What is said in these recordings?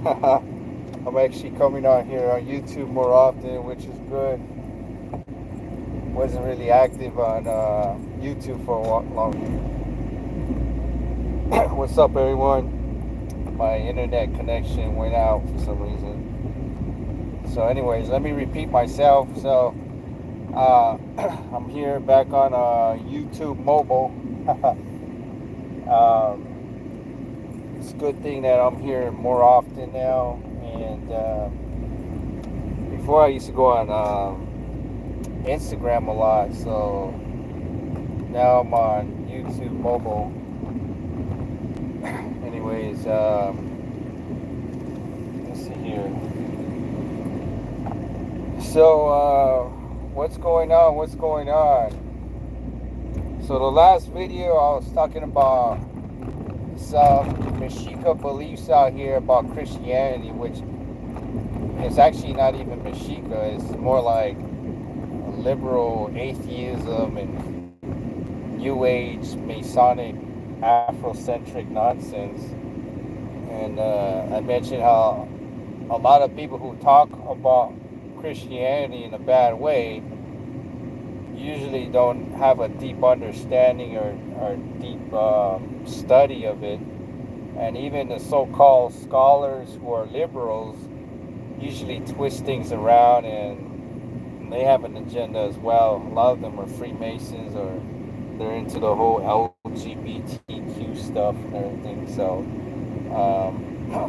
I'm actually coming on here on YouTube more often, which is good. Wasn't really active on YouTube for a long. What's up, everyone? My internet connection went out for some reason. So, anyways, let me repeat myself. So, I'm here back on YouTube mobile. It's a good thing that I'm here more often now. And before I used to go on Instagram a lot. So now I'm on YouTube mobile. Anyways, let's see here. So, what's going on? What's going on? So the last video I was talking about some Mexica beliefs out here about Christianity, which is actually not even Mexica. It's more like liberal atheism and New Age Masonic Afrocentric nonsense. And I mentioned how a lot of people who talk about Christianity in a bad way usually don't have a deep understanding or deep study of it. And even the so-called scholars who are liberals usually twist things around, and they have an agenda as well. A lot of them are Freemasons, or they're into the whole LGBTQ stuff and everything. So,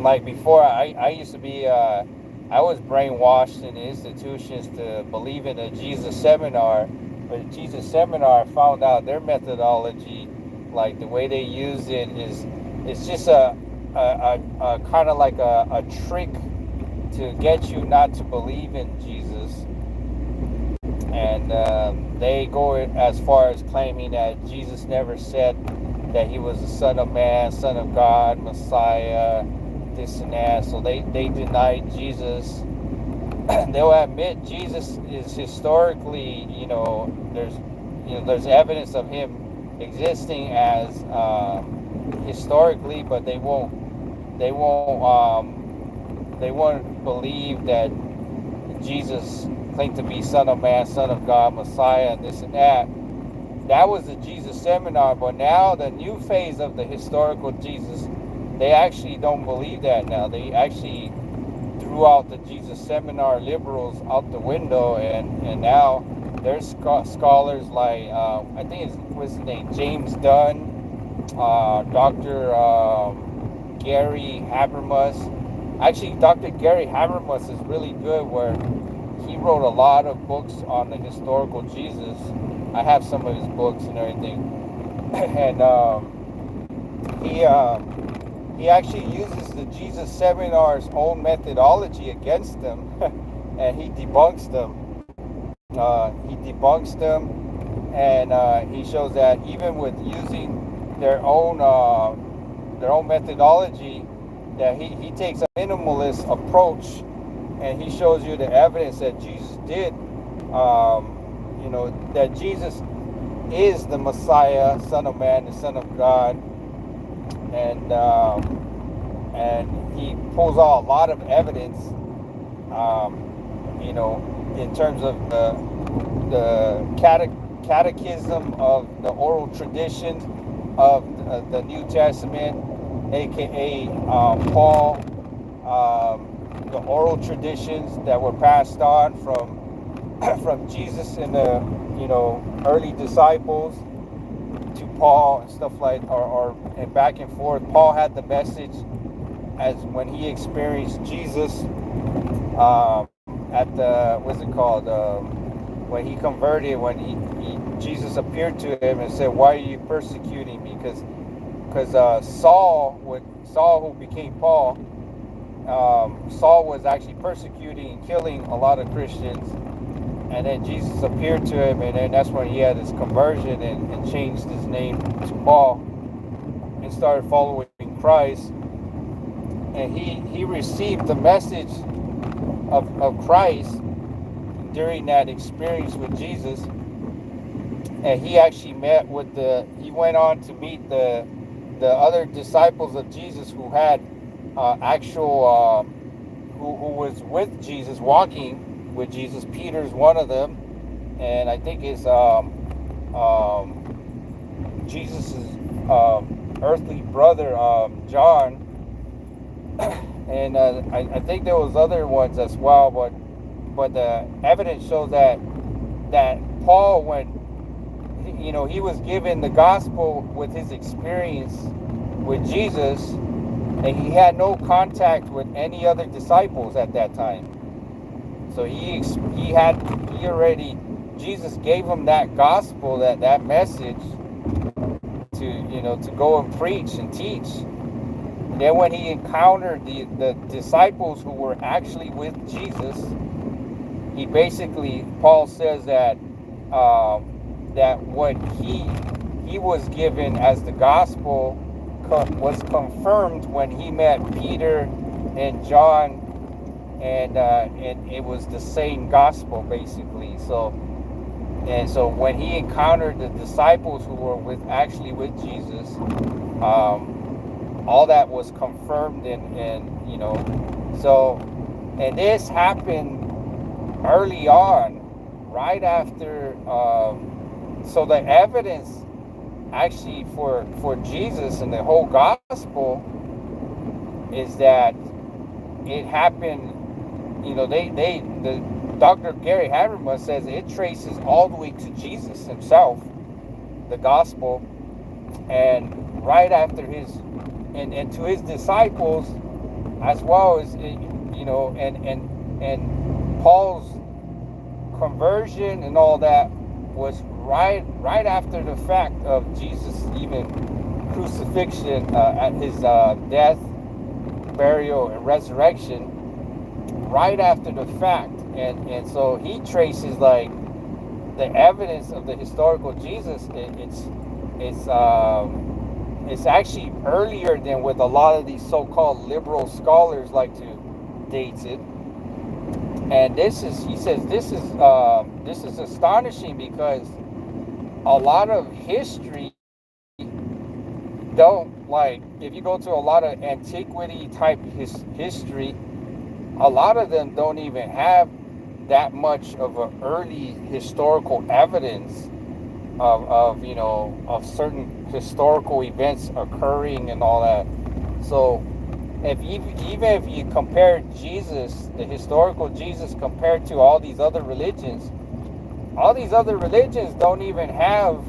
like before, I used to be, I was brainwashed in the institutions to believe in a Jesus seminar. But Jesus seminar, I found out their methodology, like the way they use it, is it's just a kind of like a trick to get you not to believe in Jesus. And they go as far as claiming that Jesus never said that he was the Son of Man, Son of God, Messiah, this and that. So they deny Jesus. They'll admit Jesus is historically, there's evidence of him existing as historically, but they won't believe that Jesus claimed to be Son of Man, Son of God, Messiah, and this and that. That was the Jesus seminar, but now the new phase of the historical Jesus, they actually don't believe that now. They actually threw out the Jesus seminar liberals out the window, and now there's scholars like I think what's his name, James Dunn, Dr. Gary Habermas. Actually, Dr. Gary Habermas is really good, where he wrote a lot of books on the historical Jesus. I have some of his books and everything, and he actually uses the Jesus seminar's own methodology against them, and he debunks them. And he shows that even with using their own methodology, that he takes a minimalist approach, and he shows you the evidence that Jesus did. That Jesus is the Messiah, Son of Man, the Son of God, and he pulls out a lot of evidence, in terms of the catechism of the oral traditions of the New Testament, aka Paul, the oral traditions that were passed on from Jesus and the early disciples to Paul and stuff like, and back and forth. Paul had the message as when he experienced Jesus at the, what's it called, when he converted, when Jesus appeared to him and said, "Why are you persecuting me?" Because Saul, who became Paul, Saul was actually persecuting and killing a lot of Christians. And then Jesus appeared to him, and then that's when he had his conversion and changed his name to Paul and started following Christ. And he received the message of Christ during that experience with Jesus. And he actually he went on to meet the other disciples of Jesus who had actual who was with Jesus, walking with Jesus. Peter's one of them, and I think it's Jesus's earthly brother, John, and I think there was other ones as well, but the evidence shows that Paul, when he was given the gospel with his experience with Jesus, and he had no contact with any other disciples at that time. So Jesus gave him that gospel, that message to go and preach and teach. And then when he encountered the disciples who were actually with Jesus, Paul says that that what he was given as the gospel was confirmed when he met Peter and John, and it was the same gospel basically. So when he encountered the disciples who were actually with Jesus, all that was confirmed, and this happened early on, right after. So the evidence actually for Jesus and the whole gospel is that it happened. The Dr. Gary Habermas says it traces all the way to Jesus himself, the gospel, and right after and to his disciples, as well as and Paul's conversion and all that was right after the fact of Jesus' even crucifixion, at his death, burial, and resurrection, right after the fact. And so he traces like the evidence of the historical Jesus. It's actually earlier than what a lot of these so-called liberal scholars like to date it. And he says this is astonishing, because a lot of history don't, like, if you go to a lot of antiquity type history, a lot of them don't even have that much of an early historical evidence of certain historical events occurring and all that. So even if you compare Jesus, the historical Jesus, compared to all these other religions don't even have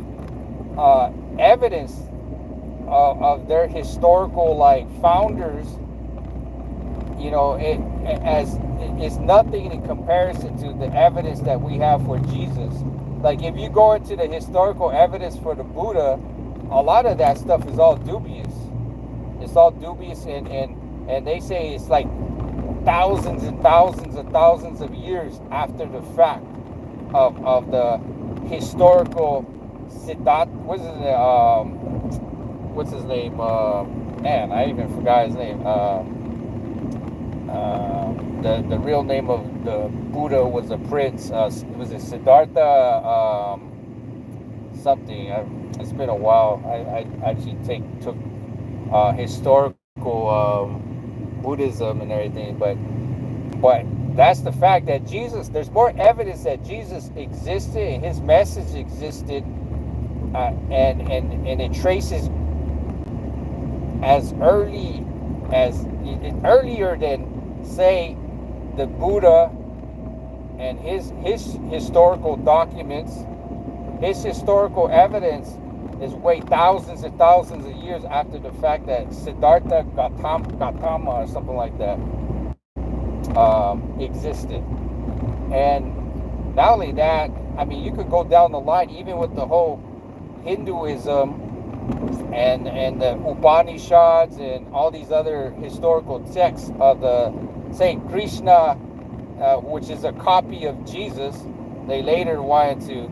evidence of their historical like founders. It's nothing in comparison to the evidence that we have for Jesus. Like if you go into the historical evidence for the Buddha, a lot of that stuff is all dubious. It's all dubious, and they say it's like thousands and thousands and thousands of years after the fact of the historical Siddhartha. What's his name? Man, I even forgot his name. The real name of the Buddha was a prince. Was it Siddhartha something? It's been a while. I actually took historical Buddhism and everything, but that's the fact that Jesus. There's more evidence that Jesus existed and his message existed, and it traces as earlier than, say, the Buddha and his historical documents. His historical evidence is way thousands and thousands of years after the fact that Siddhartha Gautama or something like that existed. And not only that, I mean, you could go down the line even with the whole Hinduism and the Upanishads and all these other historical texts of the Saint Krishna, which is a copy of Jesus. They later wanted to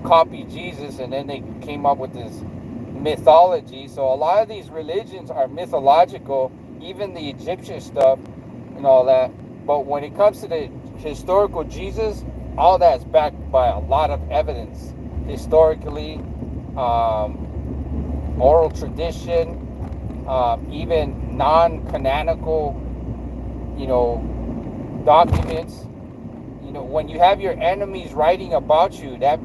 copy Jesus, and then they came up with this mythology. So a lot of these religions are mythological, even the Egyptian stuff and all that. But when it comes to the historical Jesus, all that's backed by a lot of evidence historically, oral tradition, even non-canonical, you know, documents. You know, when you have your enemies writing about you, that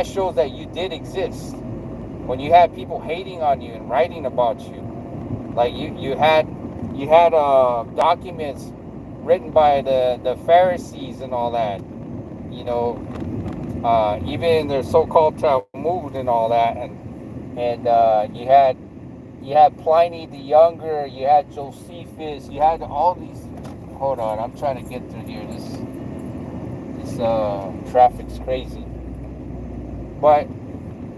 shows that you did exist. When you had people hating on you and writing about you, like you had documents written by the Pharisees and all that. You know, even their so-called Talmud and all that, and you had Pliny the Younger, you had Josephus, you had all these. Hold on, I'm trying to get through here. This traffic's crazy, but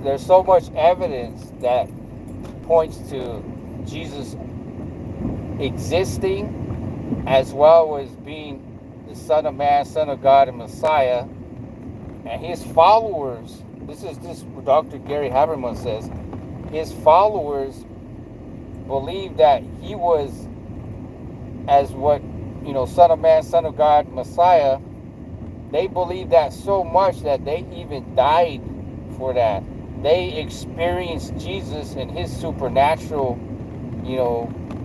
there's so much evidence that points to Jesus existing as well as being the Son of Man, Son of God, and Messiah. And his followers, this Dr. Gary Habermas says, his followers believe that he was as what, Son of Man, Son of God, Messiah. They believe that so much that they even died for that. They experienced Jesus and his supernatural,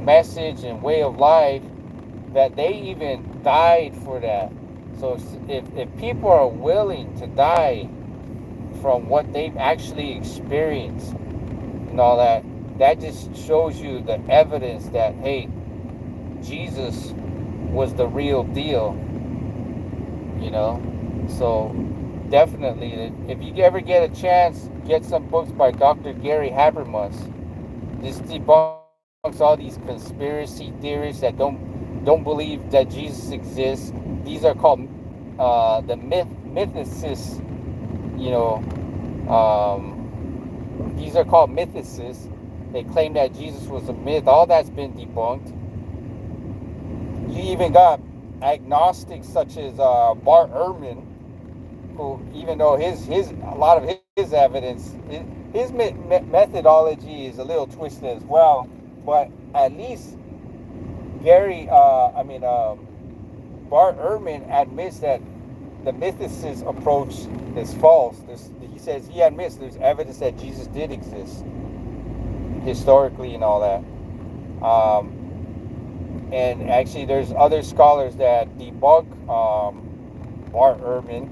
message and way of life, that they even died for that. So if people are willing to die from what they've actually experienced and all that, that just shows you the evidence that, hey, Jesus was the real deal, So definitely, if you ever get a chance, get some books by Dr. Gary Habermas. This debunks all these conspiracy theorists that don't believe that Jesus exists. These are called the mythicists. You know, these are called mythicists. They claim that Jesus was a myth. All that's been debunked. You even got agnostics such as Bart Ehrman, who, even though his a lot of his evidence, his methodology is a little twisted as well, but at least Bart Ehrman admits that the mythicist approach is false. He says he admits there's evidence that Jesus did exist historically and all that. And actually, there's other scholars that debunk Bart Ehrman.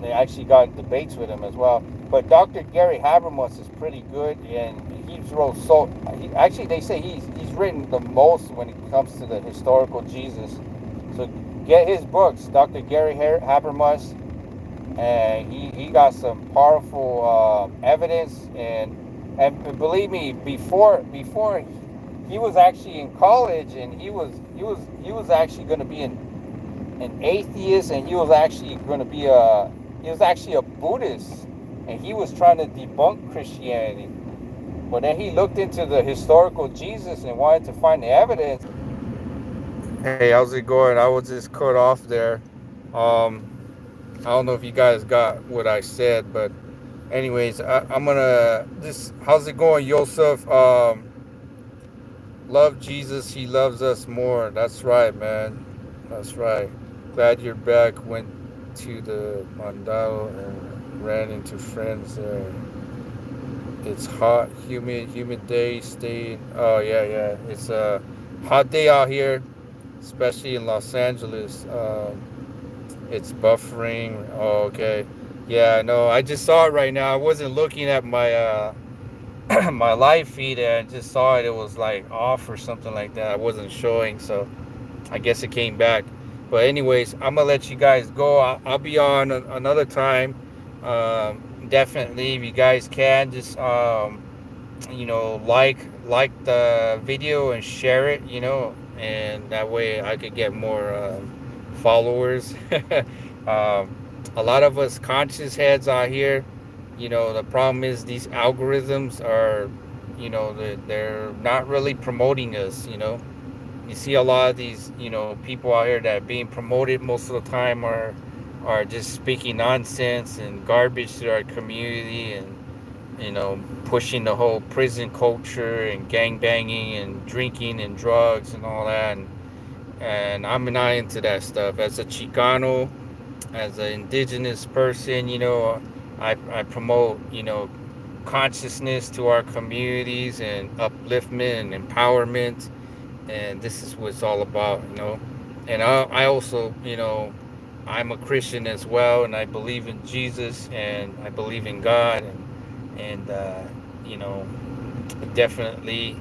They actually got in debates with him as well. But Dr. Gary Habermas is pretty good, and actually, they say he's written the most when it comes to the historical Jesus. So get his books, Dr. Gary Habermas, and he got some powerful evidence. And believe me, before he was actually in college, and he was actually going to be an atheist, and he was actually a Buddhist, and he was trying to debunk Christianity. But then he looked into the historical Jesus and wanted to find the evidence. Hey, how's it going? I was just cut off there. I don't know if you guys got what I said, but anyways, I'm gonna just. How's it going, Yosef? Love Jesus, he loves us more. That's right, man. That's right. Glad you're back. Went to the Mandalo and ran into friends there. It's hot, humid day. Staying. Oh yeah, yeah. It's a hot day out here, especially in Los Angeles. It's buffering. Oh, okay. Yeah, I know. I just saw it right now. I wasn't looking at my my live feed, and I just saw it. It was like off or something like that. I wasn't showing, so I guess it came back. But anyways, I'm gonna let you guys go. I'll be on another time. Definitely, if you guys can, just like the video and share it. And that way I could get more followers. A lot of us conscious heads out here. The problem is these algorithms are, they're not really promoting us. You see a lot of these, people out here that are being promoted most of the time are just speaking nonsense and garbage to our community, and pushing the whole prison culture and gang banging and drinking and drugs and all that. And I'm not into that stuff. As a Chicano, as an indigenous person, I promote, consciousness to our communities and upliftment and empowerment. And this is what it's all about, you know. And I also, you know, I'm a Christian as well, and I believe in Jesus, and I believe in God, and you know, definitely,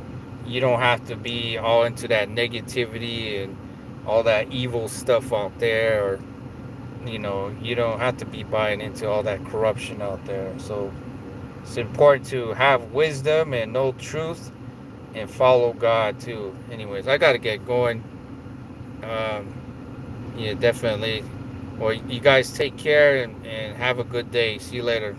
you don't have to be all into that negativity and all that evil stuff out there, or you know, you don't have to be buying into all that corruption out there. So it's important to have wisdom and know truth and follow God too. Anyways, I gotta get going. Um, yeah, definitely. Well, you guys take care and have a good day. See you later.